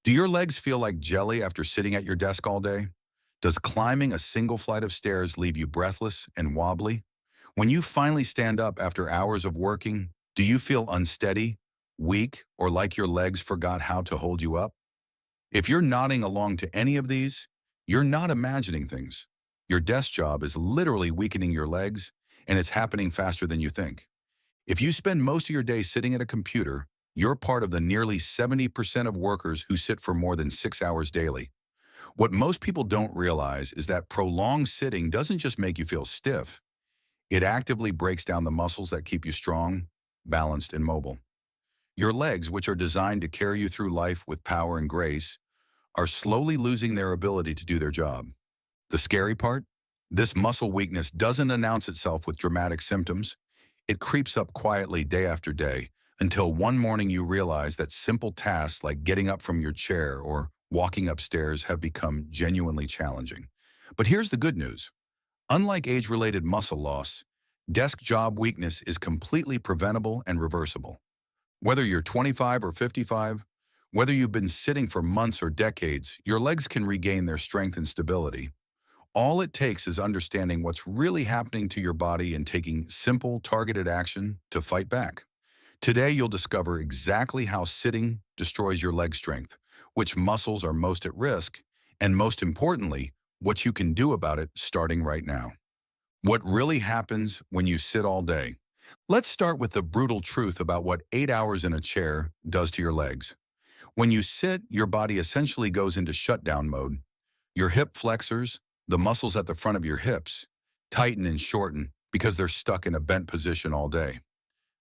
Do your legs feel like jelly after sitting at your desk all day? Does climbing a single flight of stairs leave you breathless and wobbly? When you finally stand up after hours of working, do you feel unsteady, weak, or like your legs forgot how to hold you up? If you're nodding along to any of these, you're not imagining things. Your desk job is literally weakening your legs, and it's happening faster than you think. If you spend most of your day sitting at a computer, you're part of the nearly 70% of workers who sit for more than 6 hours daily. What most people don't realize is that prolonged sitting doesn't just make you feel stiff, it actively breaks down the muscles that keep you strong, balanced, and mobile. Your legs, which are designed to carry you through life with power and grace, are slowly losing their ability to do their job. The scary part? This muscle weakness doesn't announce itself with dramatic symptoms. It creeps up quietly day after day until one morning you realize that simple tasks like getting up from your chair or walking upstairs have become genuinely challenging. But here's the good news. Unlike age-related muscle loss, desk job weakness is completely preventable and reversible. Whether you're 25 or 55, whether you've been sitting for months or decades, your legs can regain their strength and stability. All it takes is understanding what's really happening to your body and taking simple, targeted action to fight back. Today, you'll discover exactly how sitting destroys your leg strength, which muscles are most at risk, and most importantly, what you can do about it starting right now. What really happens when you sit all day? Let's start with the brutal truth about what 8 hours in a chair does to your legs. When you sit, your body essentially goes into shutdown mode. Your hip flexors, the muscles at the front of your hips, tighten and shorten because they're stuck in a bent position all day.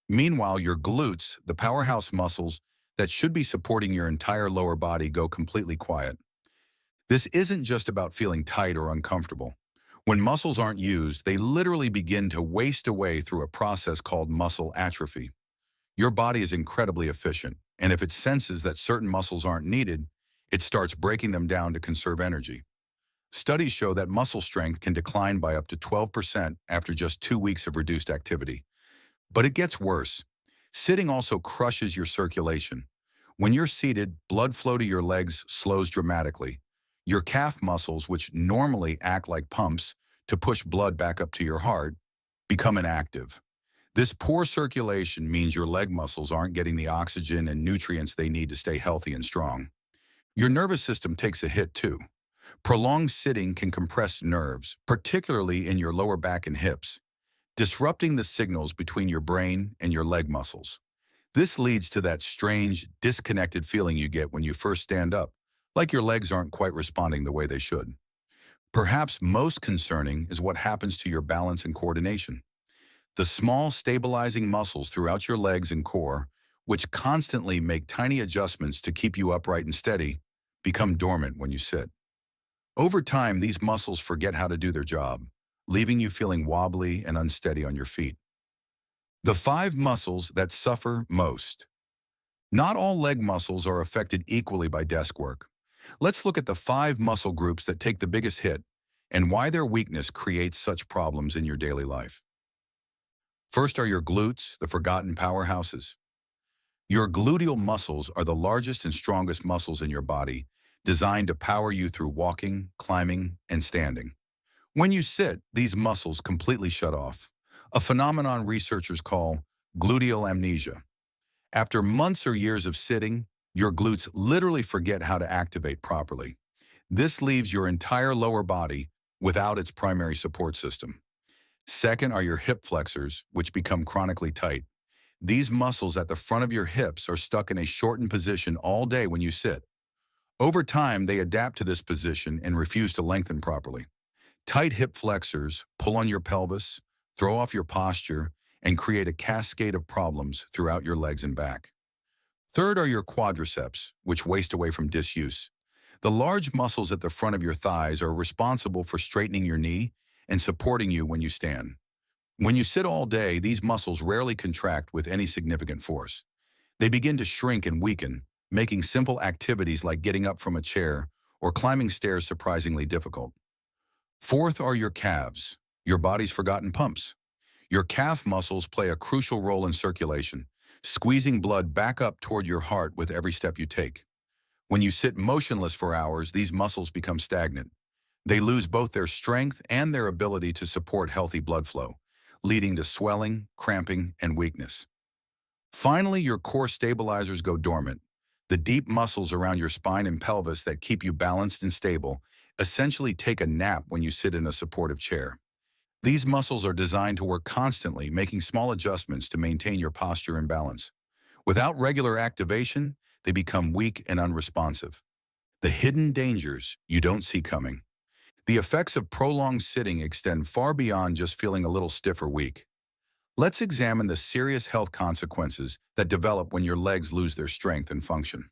Meanwhile, your glutes, the powerhouse muscles that should be supporting your entire lower body, go completely quiet. This isn't just about feeling tight or uncomfortable. When muscles aren't used, they literally begin to waste away through a process called muscle atrophy. Your body is incredibly efficient, and if it senses that certain muscles aren't needed, it starts breaking them down to conserve energy. Studies show that muscle strength can decline by up to 12% after just 2 weeks of reduced activity. But it gets worse. Sitting also crushes your circulation. When you're seated, blood flow to your legs slows dramatically. Your calf muscles, which normally act like pumps to push blood back up to your heart, become inactive. This poor circulation means your leg muscles aren't getting the oxygen and nutrients they need to stay healthy and strong. Your nervous system takes a hit too. Prolonged sitting can compress nerves, particularly in your lower back and hips, disrupting the signals between your brain and your leg muscles. This leads to that strange, disconnected feeling you get when you first stand up, like your legs aren't quite responding the way they should. Perhaps most concerning is what happens to your balance and coordination. The small, stabilizing muscles throughout your legs and core, which constantly make tiny adjustments to keep you upright and steady, become dormant when you sit. Over time, these muscles forget how to do their job, leaving you feeling wobbly and unsteady on your feet. The 5 muscles that suffer most. Not all leg muscles are affected equally by desk work. Let's look at the 5 muscle groups that take the biggest hit and why their weakness creates such problems in your daily life. First are your glutes, the forgotten powerhouses. Your gluteal muscles are the largest and strongest muscles in your body, designed to power you through walking, climbing, and standing. When you sit, these muscles completely shut off, a phenomenon researchers call gluteal amnesia. After months or years of sitting, your glutes literally forget how to activate properly. This leaves your entire lower body without its primary support system. Second are your hip flexors, which become chronically tight. These muscles at the front of your hips are stuck in a shortened position all day when you sit. Over time, they adapt to this position and refuse to lengthen properly. Tight hip flexors pull on your pelvis, throw off your posture, and create a cascade of problems throughout your legs and back. Third are your quadriceps, which waste away from disuse. The large muscles at the front of your thighs are responsible for straightening your knee and supporting you when you stand. When you sit all day, these muscles rarely contract with any significant force. They begin to shrink and weaken, making simple activities like getting up from a chair or climbing stairs surprisingly difficult. Fourth are your calves, your body's forgotten pumps. Your calf muscles play a crucial role in circulation, squeezing blood back up toward your heart with every step you take. When you sit motionless for hours, these muscles become stagnant. They lose both their strength and their ability to support healthy blood flow, leading to swelling, cramping, and weakness. Finally, your core stabilizers go dormant. The deep muscles around your spine and pelvis that keep you balanced and stable essentially take a nap when you sit in a supportive chair. These muscles are designed to work constantly, making small adjustments to maintain your posture and balance. Without regular activation, they become weak and unresponsive. The hidden dangers you don't see coming. The effects of prolonged sitting extend far beyond just feeling a little stiff or weak. Let's examine the serious health consequences that develop when your legs lose their strength and function.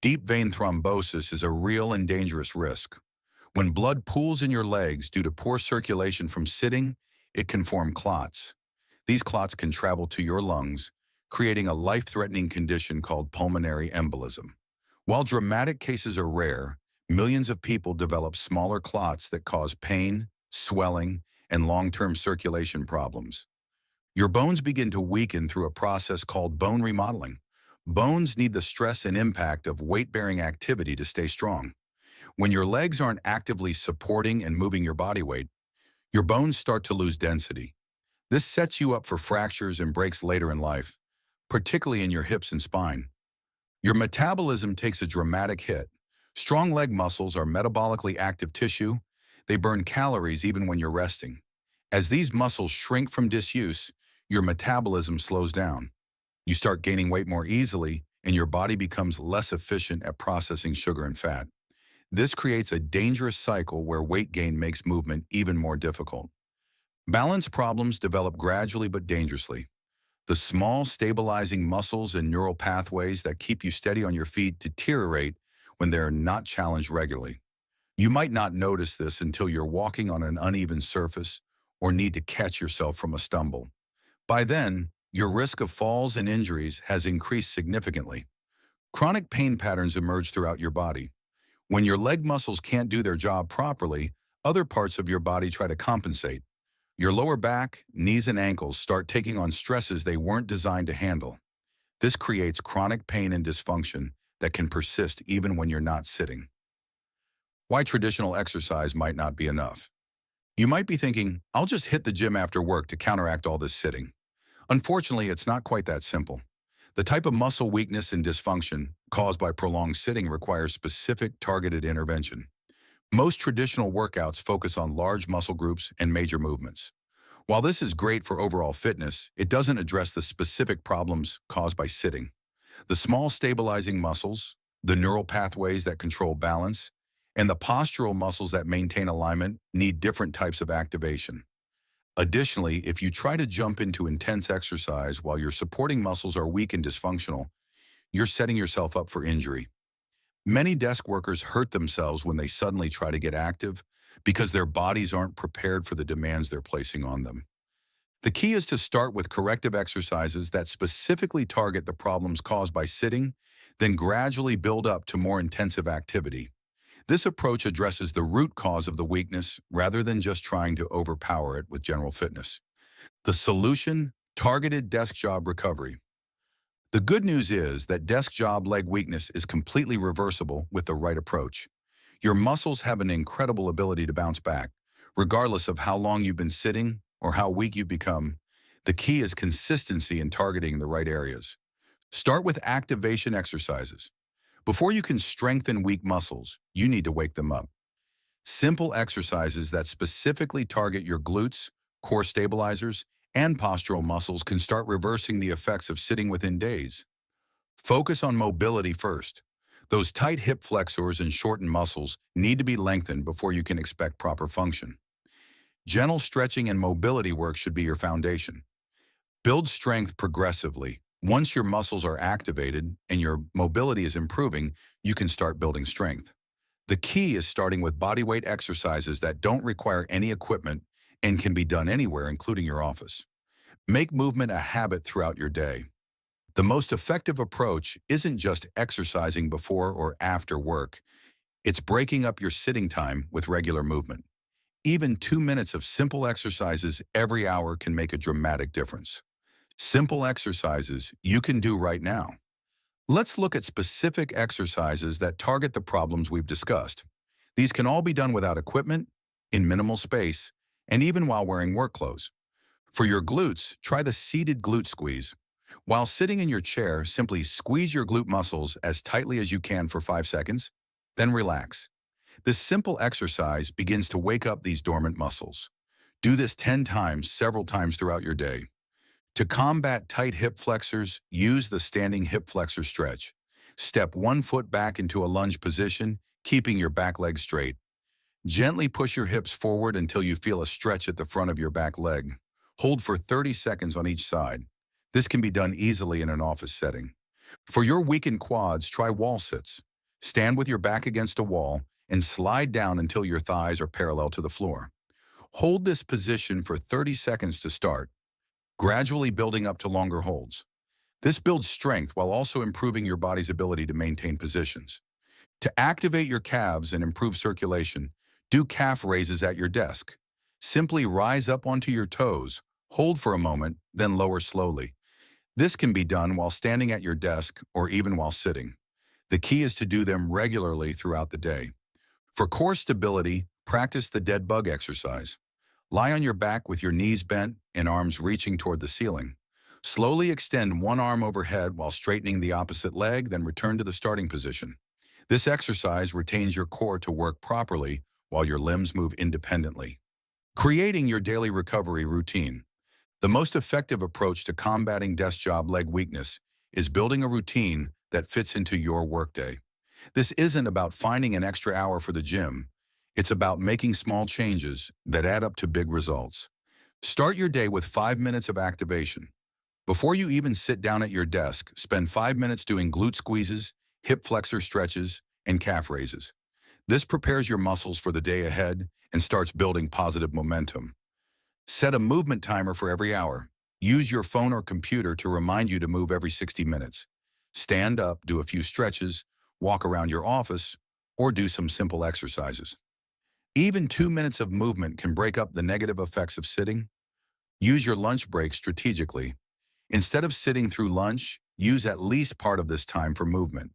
Deep vein thrombosis is a real and dangerous risk. When blood pools in your legs due to poor circulation from sitting, it can form clots. These clots can travel to your lungs, creating a life-threatening condition called pulmonary embolism. While dramatic cases are rare, millions of people develop smaller clots that cause pain, swelling, and long-term circulation problems. Your bones begin to weaken through a process called bone remodeling. Bones need the stress and impact of weight-bearing activity to stay strong. When your legs aren't actively supporting and moving your body weight, your bones start to lose density. This sets you up for fractures and breaks later in life, particularly in your hips and spine. Your metabolism takes a dramatic hit. Strong leg muscles are metabolically active tissue. They burn calories even when you're resting. As these muscles shrink from disuse, your metabolism slows down. You start gaining weight more easily, and your body becomes less efficient at processing sugar and fat. This creates a dangerous cycle where weight gain makes movement even more difficult. Balance problems develop gradually but dangerously. The small, stabilizing muscles and neural pathways that keep you steady on your feet deteriorate when they're not challenged regularly. You might not notice this until you're walking on an uneven surface or need to catch yourself from a stumble. By then, your risk of falls and injuries has increased significantly. Chronic pain patterns emerge throughout your body. When your leg muscles can't do their job properly, other parts of your body try to compensate. Your lower back, knees, and ankles start taking on stresses they weren't designed to handle. This creates chronic pain and dysfunction that can persist even when you're not sitting. Why traditional exercise might not be enough. You might be thinking, I'll just hit the gym after work to counteract all this sitting. Unfortunately, it's not quite that simple. The type of muscle weakness and dysfunction caused by prolonged sitting requires specific targeted intervention. Most traditional workouts focus on large muscle groups and major movements. While this is great for overall fitness, it doesn't address the specific problems caused by sitting. The small stabilizing muscles, the neural pathways that control balance, and the postural muscles that maintain alignment need different types of activation. Additionally, if you try to jump into intense exercise while your supporting muscles are weak and dysfunctional, you're setting yourself up for injury. Many desk workers hurt themselves when they suddenly try to get active because their bodies aren't prepared for the demands they're placing on them. The key is to start with corrective exercises that specifically target the problems caused by sitting, then gradually build up to more intensive activity. This approach addresses the root cause of the weakness rather than just trying to overpower it with general fitness. The solution: targeted desk job recovery. The good news is that desk job leg weakness is completely reversible with the right approach. Your muscles have an incredible ability to bounce back, regardless of how long you've been sitting or how weak you've become. The key is consistency in targeting the right areas. Start with activation exercises. Before you can strengthen weak muscles, you need to wake them up. Simple exercises that specifically target your glutes, core stabilizers, and postural muscles can start reversing the effects of sitting within days. Focus on mobility first. Those tight hip flexors and shortened muscles need to be lengthened before you can expect proper function. Gentle stretching and mobility work should be your foundation. Build strength progressively. Once your muscles are activated and your mobility is improving, you can start building strength. The key is starting with bodyweight exercises that don't require any equipment and can be done anywhere, including your office. Make movement a habit throughout your day. The most effective approach isn't just exercising before or after work. It's breaking up your sitting time with regular movement. Even 2 minutes of simple exercises every hour can make a dramatic difference. Simple exercises you can do right now. Let's look at specific exercises that target the problems we've discussed. These can all be done without equipment, in minimal space, and even while wearing work clothes. For your glutes, try the seated glute squeeze. While sitting in your chair, simply squeeze your glute muscles as tightly as you can for 5 seconds, then relax. This simple exercise begins to wake up these dormant muscles. Do this 10 times, several times throughout your day. To combat tight hip flexors, use the standing hip flexor stretch. Step one foot back into a lunge position, keeping your back leg straight. Gently push your hips forward until you feel a stretch at the front of your back leg. Hold for 30 seconds on each side. This can be done easily in an office setting. For your weakened quads, try wall sits. Stand with your back against a wall and slide down until your thighs are parallel to the floor. Hold this position for 30 seconds to start, gradually building up to longer holds. This builds strength while also improving your body's ability to maintain positions. To activate your calves and improve circulation, do calf raises at your desk. Simply rise up onto your toes, hold for a moment, then lower slowly. This can be done while standing at your desk or even while sitting. The key is to do them regularly throughout the day. For core stability, practice the dead bug exercise. Lie on your back with your knees bent and arms reaching toward the ceiling. Slowly extend one arm overhead while straightening the opposite leg, then return to the starting position. This exercise retains your core to work properly while your limbs move independently. Creating your daily recovery routine. The most effective approach to combating desk job leg weakness is building a routine that fits into your workday. This isn't about finding an extra hour for the gym. It's about making small changes that add up to big results. Start your day with 5 minutes of activation. Before you even sit down at your desk, spend 5 minutes doing glute squeezes, hip flexor stretches, and calf raises. This prepares your muscles for the day ahead and starts building positive momentum. Set a movement timer for every hour. Use your phone or computer to remind you to move every 60 minutes. Stand up, do a few stretches, walk around your office, or do some simple exercises. Even 2 minutes of movement can break up the negative effects of sitting. Use your lunch break strategically. Instead of sitting through lunch, use at least part of this time for movement.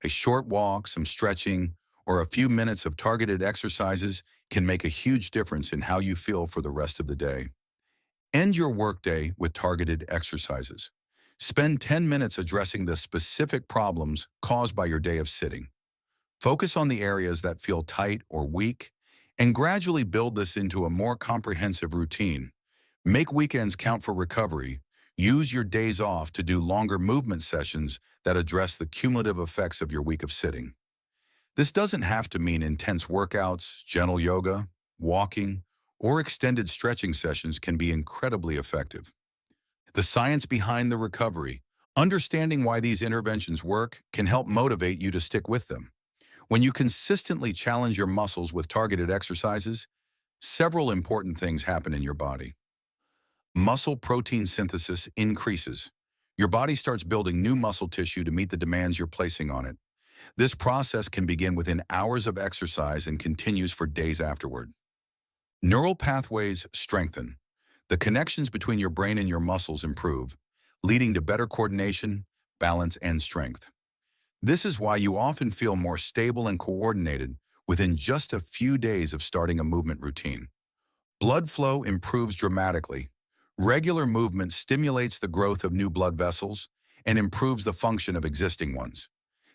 A short walk, some stretching, or a few minutes of targeted exercises can make a huge difference in how you feel for the rest of the day. End your workday with targeted exercises. Spend 10 minutes addressing the specific problems caused by your day of sitting. Focus on the areas that feel tight or weak, and gradually build this into a more comprehensive routine. Make weekends count for recovery. Use your days off to do longer movement sessions that address the cumulative effects of your week of sitting. This doesn't have to mean intense workouts. Gentle yoga, walking, or extended stretching sessions can be incredibly effective. The science behind the recovery. Understanding why these interventions work can help motivate you to stick with them. When you consistently challenge your muscles with targeted exercises, several important things happen in your body. Muscle protein synthesis increases. Your body starts building new muscle tissue to meet the demands you're placing on it. This process can begin within hours of exercise and continues for days afterward. Neural pathways strengthen. The connections between your brain and your muscles improve, leading to better coordination, balance, and strength. This is why you often feel more stable and coordinated within just a few days of starting a movement routine. Blood flow improves dramatically. Regular movement stimulates the growth of new blood vessels and improves the function of existing ones.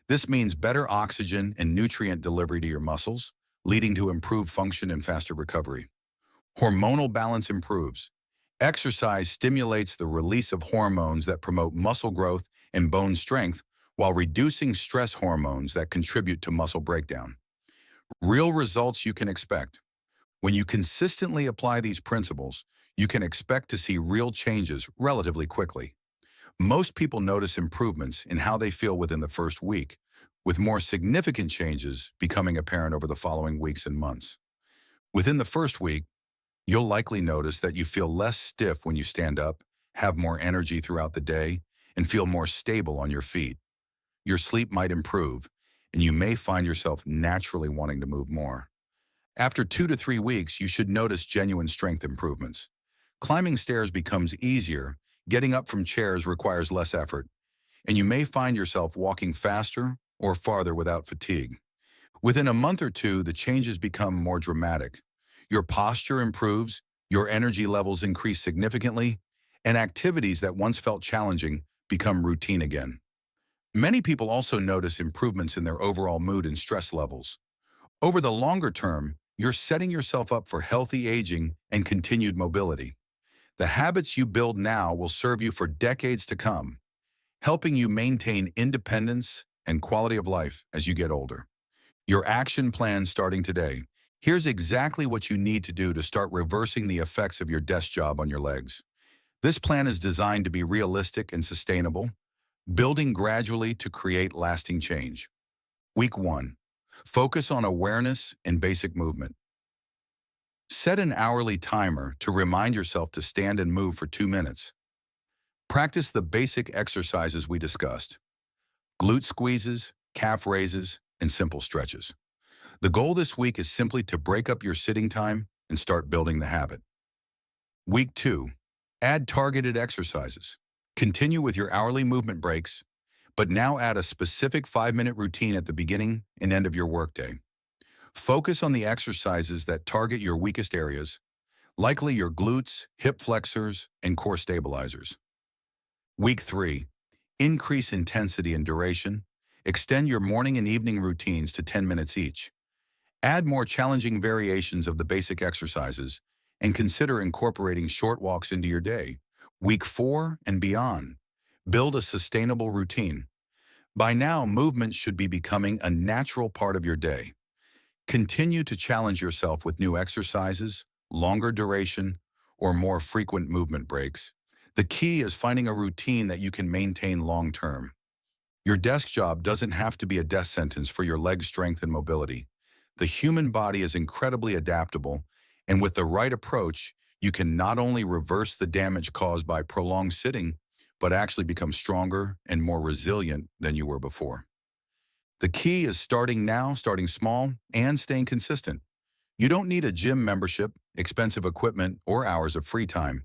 This means better oxygen and nutrient delivery to your muscles, leading to improved function and faster recovery. Hormonal balance improves. Exercise stimulates the release of hormones that promote muscle growth and bone strength while reducing stress hormones that contribute to muscle breakdown. Real results you can expect. When you consistently apply these principles, you can expect to see real changes relatively quickly. Most people notice improvements in how they feel within the first week, with more significant changes becoming apparent over the following weeks and months. Within the first week, you'll likely notice that you feel less stiff when you stand up, have more energy throughout the day, and feel more stable on your feet. Your sleep might improve, and you may find yourself naturally wanting to move more. After 2 to 3 weeks, you should notice genuine strength improvements. Climbing stairs becomes easier. Getting up from chairs requires less effort. and you may find yourself walking faster or farther without fatigue. Within a month or two, the changes become more dramatic. Your posture improves, your energy levels increase significantly, and activities that once felt challenging become routine again. Many people also notice improvements in their overall mood and stress levels. Over the longer term, you're setting yourself up for healthy aging and continued mobility. The habits you build now will serve you for decades to come, helping you maintain independence and quality of life as you get older. Your action plan starting today. Here's exactly what you need to do to start reversing the effects of your desk job on your legs. This plan is designed to be realistic and sustainable, building gradually to create lasting change. Week 1. Focus on awareness and basic movement. Set an hourly timer to remind yourself to stand and move for 2 minutes. Practice the basic exercises we discussed: glute squeezes, calf raises, and simple stretches. The goal this week is simply to break up your sitting time and start building the habit. Week 2. Add targeted exercises. Continue with your hourly movement breaks, but now add a specific 5-minute routine at the beginning and end of your workday. Focus on the exercises that target your weakest areas, likely your glutes, hip flexors, and core stabilizers. Week 3. Increase intensity and duration. Extend your morning and evening routines to 10 minutes each. Add more challenging variations of the basic exercises and consider incorporating short walks into your day. Week 4 and beyond. Build a sustainable routine. By now, movement should be becoming a natural part of your day. Continue to challenge yourself with new exercises, longer duration, or more frequent movement breaks. The key is finding a routine that you can maintain long-term. Your desk job doesn't have to be a death sentence for your leg strength and mobility. The human body is incredibly adaptable, and with the right approach, you can not only reverse the damage caused by prolonged sitting, but actually become stronger and more resilient than you were before. The key is starting now, starting small, and staying consistent. You don't need a gym membership, expensive equipment, or hours of free time.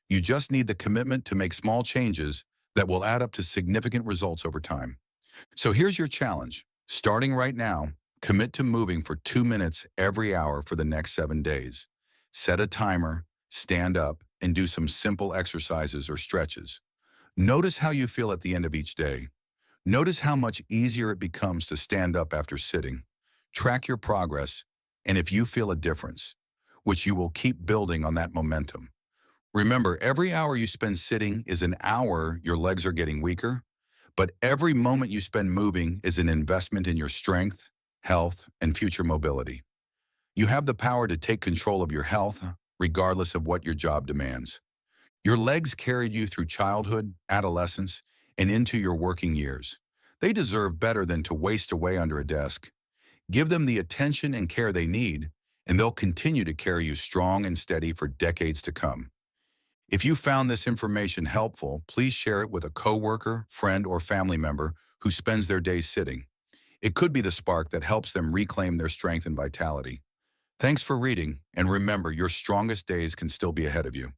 You just need the commitment to make small changes that will add up to significant results over time. So here's your challenge. Starting right now, commit to moving for 2 minutes every hour for the next 7 days. Set a timer, stand up, and do some simple exercises or stretches. Notice how you feel at the end of each day. Notice how much easier it becomes to stand up after sitting. Track your progress, and if you feel a difference, which you will keep building on that momentum. Remember, every hour you spend sitting is an hour your legs are getting weaker, but every moment you spend moving is an investment in your strength, health, and future mobility. You have the power to take control of your health, regardless of what your job demands. Your legs carried you through childhood, adolescence, and into your working years. They deserve better than to waste away under a desk. Give them the attention and care they need, and they'll continue to carry you strong and steady for decades to come. If you found this information helpful, please share it with a coworker, friend, or family member who spends their days sitting. It could be the spark that helps them reclaim their strength and vitality. Thanks for reading, and remember, your strongest days can still be ahead of you.